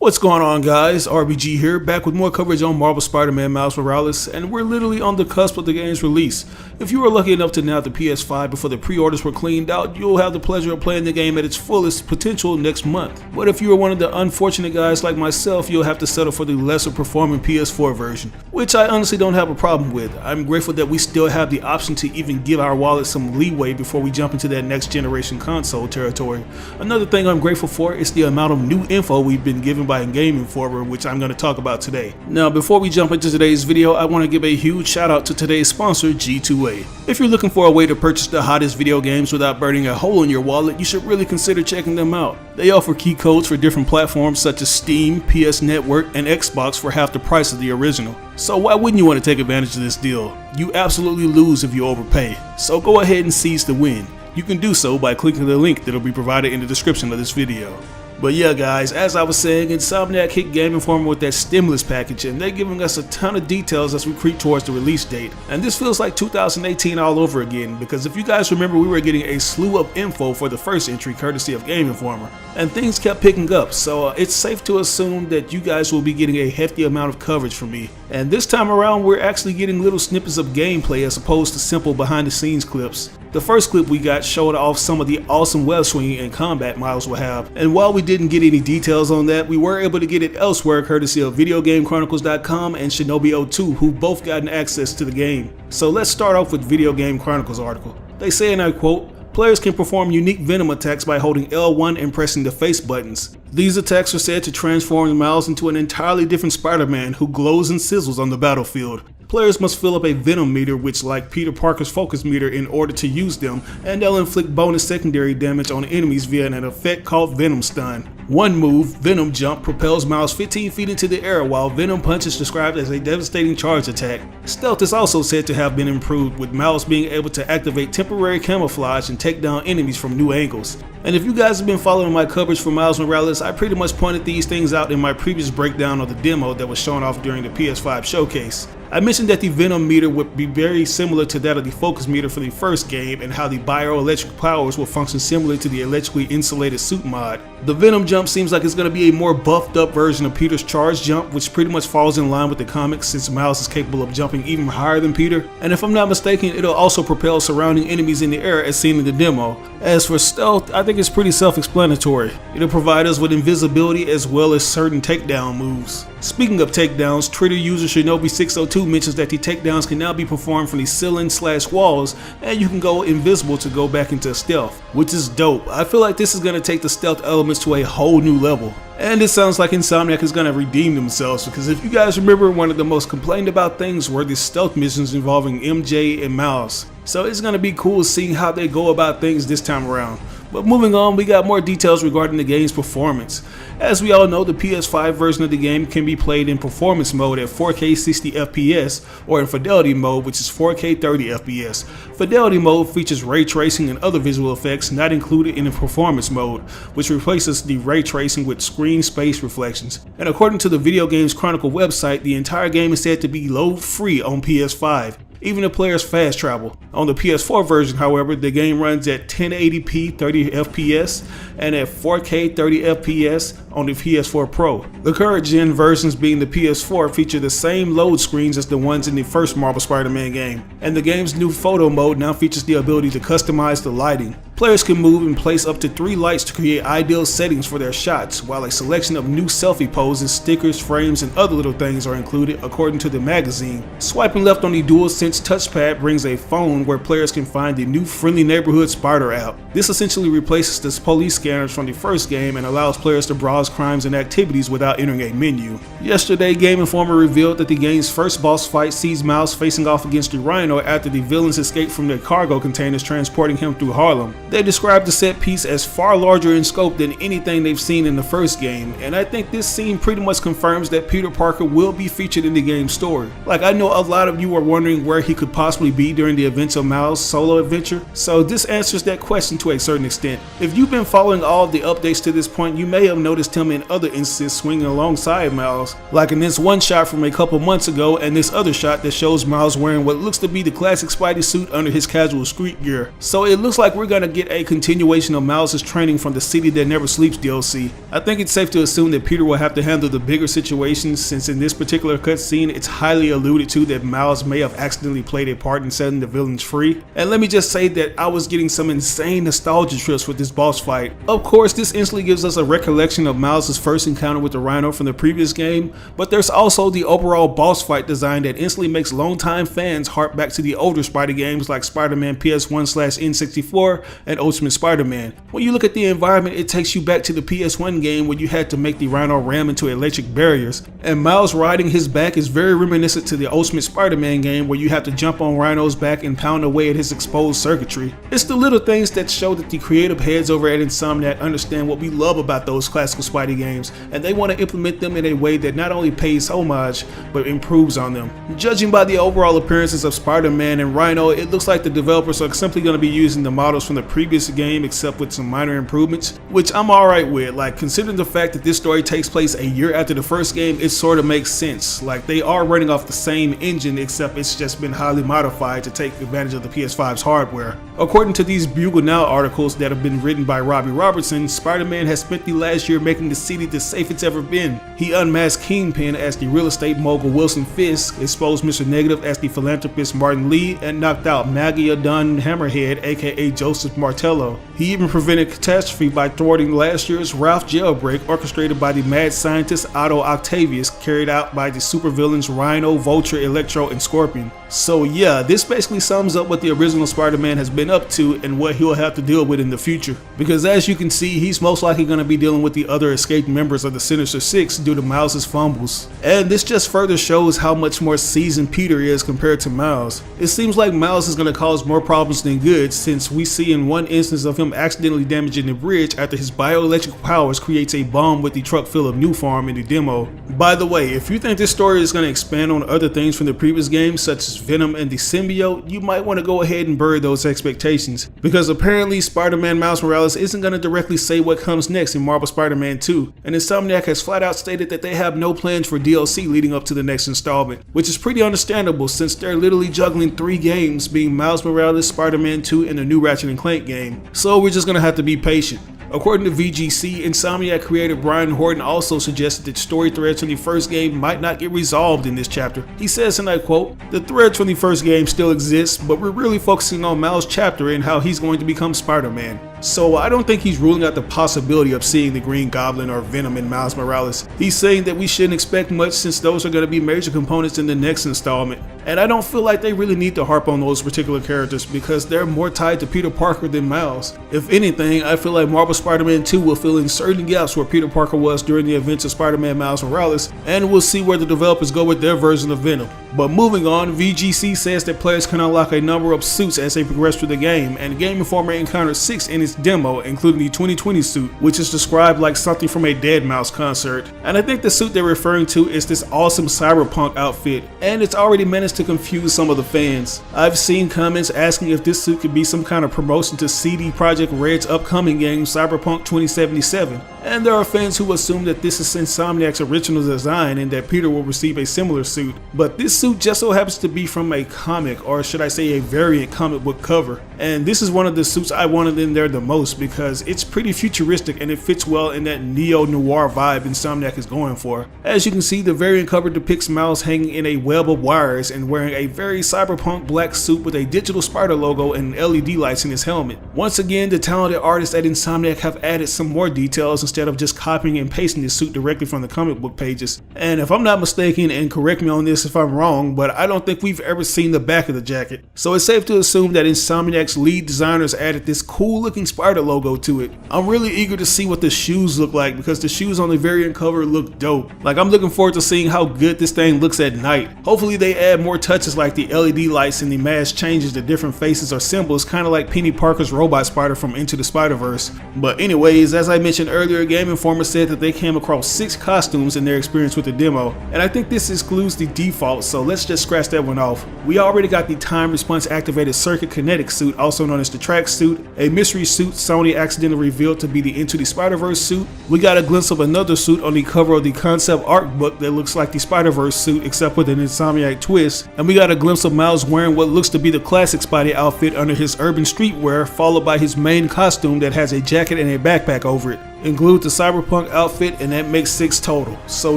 What's going on, guys? RBG here, back with more coverage on Marvel Spider-Man Miles Morales, and we're literally on the cusp of the game's release. If you were lucky enough to nab the PS5 before the pre-orders were cleaned out, you'll have the pleasure of playing the game at its fullest potential next month. But if you are one of the unfortunate guys like myself, you'll have to settle for the lesser performing PS4 version, which I honestly don't have a problem with. I'm grateful that we still have the option to even give our wallet some leeway before we jump into that next generation console territory. Another thing I'm grateful for is the amount of new info we've been given by Game Informer, which I'm going to talk about today. Now, before we jump into today's video, I want to give a huge shout out to today's sponsor, G2A. If you're looking for a way to purchase the hottest video games without burning a hole in your wallet, you should really consider checking them out. They offer key codes for different platforms such as Steam, PS Network, and Xbox for half the price of the original. So why wouldn't you want to take advantage of this deal? You absolutely lose if you overpay. So go ahead and seize the win. You can do so by clicking the link that will be provided in the description of this video. But yeah, guys, as I was saying, Insomniac hit Game Informer with that stimulus package, and they're giving us a ton of details as we creep towards the release date. And this feels like 2018 all over again, because if you guys remember, we were getting a slew of info for the first entry courtesy of Game Informer, and things kept picking up, so it's safe to assume that you guys will be getting a hefty amount of coverage from me. And this time around, we're actually getting little snippets of gameplay as opposed to simple behind the scenes clips. The first clip we got showed off some of the awesome web swinging and combat Miles will have, and while we didn't get any details on that, we were able to get it elsewhere courtesy of VideoGameChronicles.com and Shinobi02, who both gotten access to the game. So let's start off with Video Game Chronicles article. They say, and I quote, "Players can perform unique venom attacks by holding L1 and pressing the face buttons. These attacks are said to transform Miles into an entirely different Spider-Man who glows and sizzles on the battlefield. Players must fill up a venom meter, which like Peter Parker's focus meter, in order to use them, and they'll inflict bonus secondary damage on enemies via an effect called Venom Stun. One move, Venom Jump, propels Miles 15 feet into the air, while Venom Punch is described as a devastating charge attack. Stealth is also said to have been improved, with Miles being able to activate temporary camouflage and take down enemies from new angles. And if you guys have been following my coverage for Miles Morales, I pretty much pointed these things out in my previous breakdown of the demo that was shown off during the PS5 showcase. I mentioned that the Venom meter would be very similar to that of the focus meter for the first game, and how the bioelectric powers will function similar to the electrically insulated suit mod. The Venom Jump seems like it's going to be a more buffed up version of Peter's charge jump, which pretty much falls in line with the comics since Miles is capable of jumping even higher than Peter. And if I'm not mistaken, it'll also propel surrounding enemies in the air as seen in the demo. As for stealth, I think it's pretty self-explanatory. It'll provide us with invisibility as well as certain takedown moves. Speaking of takedowns, Twitter user Shinobi602 mentions that the takedowns can now be performed from the ceiling/walls, and you can go invisible to go back into stealth, which is dope. I feel like this is going to take the stealth elements to a whole new level. And it sounds like Insomniac is going to redeem themselves, because if you guys remember, one of the most complained about things were the stealth missions involving MJ and Miles. So it's going to be cool seeing how they go about things this time around. But moving on, we got more details regarding the game's performance. As we all know, the PS5 version of the game can be played in performance mode at 4K 60 FPS or in fidelity mode, which is 4K 30 FPS. Fidelity mode features ray tracing and other visual effects not included in the performance mode, which replaces the ray tracing with screen space reflections. And according to the Video Games Chronicle website, the entire game is said to be load free on PS5. Even the players fast travel. On the PS4 version, however, the game runs at 1080p 30 FPS and at 4K 30 FPS on the PS4 Pro. The current gen versions, being the PS4, feature the same load screens as the ones in the first Marvel Spider-Man game, and the game's new photo mode now features the ability to customize the lighting. Players can move and place up to 3 lights to create ideal settings for their shots, while a selection of new selfie poses, stickers, frames, and other little things are included according to the magazine. Swiping left on the DualSense touchpad brings a phone where players can find the new Friendly Neighborhood Spider app. This essentially replaces the police scanners from the first game and allows players to browse crimes and activities without entering a menu. Yesterday, Game Informer revealed that the game's first boss fight sees Miles facing off against the Rhino after the villains escape from their cargo containers transporting him through Harlem. They described the set piece as far larger in scope than anything they've seen in the first game, and I think this scene pretty much confirms that Peter Parker will be featured in the game's story. Like, I know a lot of you are wondering where he could possibly be during the events of Miles' solo adventure, so this answers that question to a certain extent. If you've been following all of the updates to this point, you may have noticed him in other instances swinging alongside Miles, like in this one shot from a couple months ago and this other shot that shows Miles wearing what looks to be the classic Spidey suit under his casual street gear. So it looks like we're gonna get a continuation of Miles' training from the City That Never Sleeps DLC. I think it's safe to assume that Peter will have to handle the bigger situations, since in this particular cutscene it's highly alluded to that Miles may have accidentally played a part in setting the villains free. And let me just say that I was getting some insane nostalgia trips with this boss fight. Of course, this instantly gives us a recollection of Miles' first encounter with the Rhino from the previous game, but there's also the overall boss fight design that instantly makes longtime fans hark back to the older Spider games like Spider-Man PS1/N64 and Ultimate Spider-Man. When you look at the environment, it takes you back to the PS1 game where you had to make the Rhino ram into electric barriers, and Miles riding his back is very reminiscent to the Ultimate Spider-Man game where you have to jump on Rhino's back and pound away at his exposed circuitry. It's the little things that show that the creative heads over at Insomniac understand what we love about those classical Spidey games, and they want to implement them in a way that not only pays homage, but improves on them. Judging by the overall appearances of Spider-Man and Rhino, it looks like the developers are simply going to be using the models from the previous game except with some minor improvements, which I'm alright with. Like, considering the fact that this story takes place a year after the first game, it sort of makes sense. Like, they are running off the same engine except it's just been highly modified to take advantage of the PS5's hardware. According to these Bugle Now articles that have been written by Robbie Robertson, Spider-Man has spent the last year making the city the safest it's ever been. He unmasked Kingpin as the real estate mogul Wilson Fisk, exposed Mr. Negative as the philanthropist Martin Lee, and knocked out Magia Dunn Hammerhead aka Joseph Martello. He even prevented catastrophe by thwarting last year's Ralph jailbreak orchestrated by the mad scientist Otto Octavius, carried out by the supervillains Rhino, Vulture, Electro, and Scorpion. So yeah, this basically sums up what the original Spider-Man has been up to and what he'll have to deal with in the future. Because as you can see, he's most likely going to be dealing with the other escaped members of the Sinister Six due to Miles' fumbles. And this just further shows how much more seasoned Peter is compared to Miles. It seems like Miles is going to cause more problems than good, since we see in one instance of him accidentally damaging the bridge after his bioelectric powers creates a bomb with the truck full of New Farm in the demo. By the way, if you think this story is going to expand on other things from the previous games such as Venom and the symbiote, you might want to go ahead and bury those expectations, because apparently Spider-Man Miles Morales isn't going to directly say what comes next in Marvel Spider-Man 2, and Insomniac has flat out stated that they have no plans for DLC leading up to the next installment, which is pretty understandable since they're literally juggling 3 games, being Miles Morales, Spider-Man 2, and the new Ratchet & Clank game. So we're just going to have to be patient. According to VGC, Insomniac creator Brian Horton also suggested that story threads from the first game might not get resolved in this chapter. He says, and I quote, "The threads from the first game still exist, but we're really focusing on Miles' chapter and how he's going to become Spider-Man." So I don't think he's ruling out the possibility of seeing the Green Goblin or Venom in Miles Morales. He's saying that we shouldn't expect much since those are going to be major components in the next installment. And I don't feel like they really need to harp on those particular characters because they're more tied to Peter Parker than Miles. If anything, I feel like Marvel Spider-Man 2 will fill in certain gaps where Peter Parker was during the events of Spider-Man Miles Morales, and we'll see where the developers go with their version of Venom. But moving on, VGC says that players can unlock a number of suits as they progress through the game, and Game Informer encountered 6 in its demo, including the 2020 suit, which is described like something from a Deadmau5 concert. And I think the suit they're referring to is this awesome cyberpunk outfit, and it's already managed to confuse some of the fans. I've seen comments asking if this suit could be some kind of promotion to CD Projekt Red's upcoming game Cyberpunk 2077. And there are fans who assume that this is Insomniac's original design and that Peter will receive a similar suit. But this suit just so happens to be from a comic, or should I say a variant comic book cover. And this is one of the suits I wanted in there the most because it's pretty futuristic and it fits well in that neo-noir vibe Insomniac is going for. As you can see, the variant cover depicts Miles hanging in a web of wires and wearing a very cyberpunk black suit with a digital spider logo and LED lights in his helmet. Once again, the talented artists at Insomniac have added some more details instead of just copying and pasting the suit directly from the comic book pages. And if I'm not mistaken, and correct me on this if I'm wrong, but I don't think we've ever seen the back of the jacket. So it's safe to assume that Insomniac's lead designers added this cool looking spider logo to it. I'm really eager to see what the shoes look like because the shoes on the variant cover look dope. Like, I'm looking forward to seeing how good this thing looks at night. Hopefully they add more touches like the LED lights and the mask changes to different faces or symbols, kind of like Penny Parker's robot spider from Into the Spider-Verse. But anyways, as I mentioned earlier, Game Informer said that they came across 6 costumes in their experience with the demo, and I think this excludes the default, so let's just scratch that one off. We already got the time response activated circuit kinetic suit, also known as the track suit, a mystery suit Sony accidentally revealed to be the Into the Spider-Verse suit. We got a glimpse of another suit on the cover of the concept art book that looks like the Spider-Verse suit except with an Insomniac twist, and we got a glimpse of Miles wearing what looks to be the classic Spidey outfit under his urban streetwear, followed by his main costume that has a jacket and a backpack over it. Include the cyberpunk outfit, and that makes 6 total. So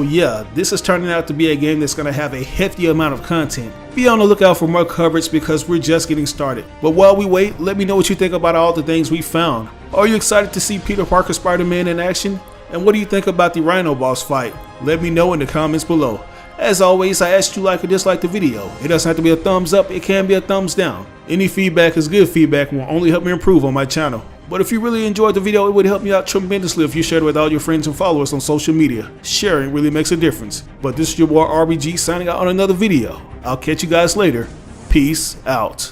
yeah, this is turning out to be a game that's going to have a hefty amount of content. Be on the lookout for more coverage because we're just getting started. But while we wait, let me know what you think about all the things we found. Are you excited to see Peter Parker Spider-Man in action? And what do you think about the Rhino boss fight? Let me know in the comments below. As always, I ask you like or dislike the video. It doesn't have to be a thumbs up, it can be a thumbs down. Any feedback is good feedback and will only help me improve on my channel. But if you really enjoyed the video, it would help me out tremendously if you shared it with all your friends and followers on social media. Sharing really makes a difference. But this is your boy RBG signing out on another video. I'll catch you guys later. Peace out.